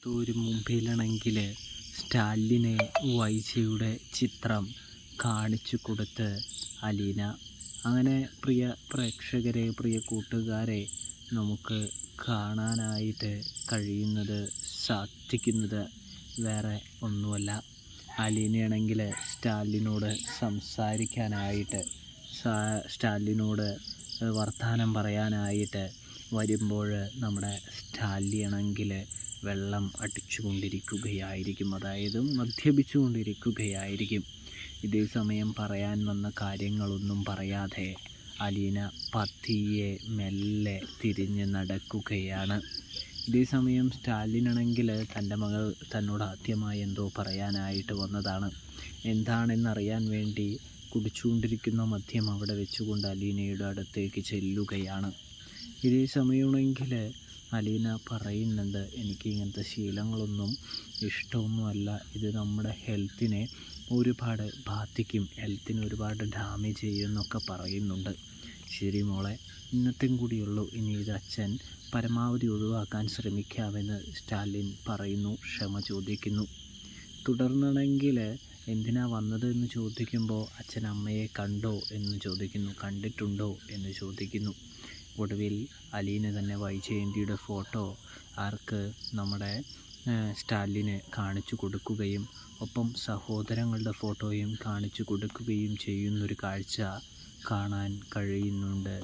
ഒരു മുമ്പിലാണെങ്കിൽ സ്റ്റാലിനെ വൈജയുടെ ചിത്രം കാണിച്ചു കൊടുത്ത് അലീന. അങ്ങനെ പ്രിയ പ്രേക്ഷകരെ, പ്രിയ കൂട്ടുകാരെ, നമുക്ക് കാണാനായിട്ട് സാധിക്കുന്നത് വേറെ ഒന്നുമല്ല. അലീനയാണെങ്കിൽ സ്റ്റാലിനോട് സംസാരിക്കാനായിട്ട്, സ്റ്റാലിനോട് വർത്തമാനം പറയാനായിട്ട് വരുമ്പോൾ നമ്മുടെ സ്റ്റാലിനാണെങ്കിൽ വെള്ളം അടിച്ചുകൊണ്ടിരിക്കുകയായിരിക്കും, അതായത് മദ്യപിച്ചുകൊണ്ടിരിക്കുകയായിരിക്കും. ഇതേ സമയം പറയാൻ വന്ന കാര്യങ്ങളൊന്നും പറയാതെ അലീന പതിയെ മെല്ലെ തിരിഞ്ഞ് നടക്കുകയാണ്. ഇതേ സമയം സ്റ്റാലിനാണെങ്കിൽ തൻ്റെ മകൾ തന്നോട് ആദ്യമായി എന്തോ പറയാനായിട്ട് വന്നതാണ്. എന്താണെന്നറിയാൻ വേണ്ടി കുടിച്ചുകൊണ്ടിരിക്കുന്ന മദ്യം അവിടെ വെച്ചുകൊണ്ട് അലീനയുടെ അടുത്തേക്ക് ചെല്ലുകയാണ്. ഇതേ സമയമാണെങ്കിൽ അലീന പറയുന്നുണ്ട്, എനിക്ക് ഇങ്ങനത്തെ ശീലങ്ങളൊന്നും ഇഷ്ടമൊന്നുമല്ല, ഇത് നമ്മുടെ ഹെൽത്തിനെ ഒരുപാട് ബാധിക്കും, ഹെൽത്തിന് ഒരുപാട് ഡാമേജ് ചെയ്യുമെന്നൊക്കെ പറയുന്നുണ്ട്. ശരി മോളെ, ഇന്നത്തെയും കൂടിയുള്ളൂ, ഇനി ഇത് അച്ഛൻ പരമാവധി ഒഴിവാക്കാൻ ശ്രമിക്കാമെന്ന് സ്റ്റാലിൻ പറയുന്നു, ക്ഷമ ചോദിക്കുന്നു. തുടർന്നാണെങ്കിൽ എന്തിനാ വന്നത് എന്ന് ചോദിക്കുമ്പോൾ അച്ഛൻ അമ്മയെ കണ്ടോ എന്ന് ചോദിക്കുന്നു, കണ്ടിട്ടുണ്ടോ എന്ന് ചോദിക്കുന്നു. ഒടുവിൽ അലീന തന്നെ വൈജയന്തിയുടെ ഫോട്ടോ നമ്മുടെ സ്റ്റാലിന് കാണിച്ചു കൊടുക്കുകയും ഒപ്പം സഹോദരങ്ങളുടെ ഫോട്ടോയും കാണിച്ചു കൊടുക്കുകയും ചെയ്യുന്നൊരു കാഴ്ച കാണാൻ കഴിയുന്നുണ്ട്.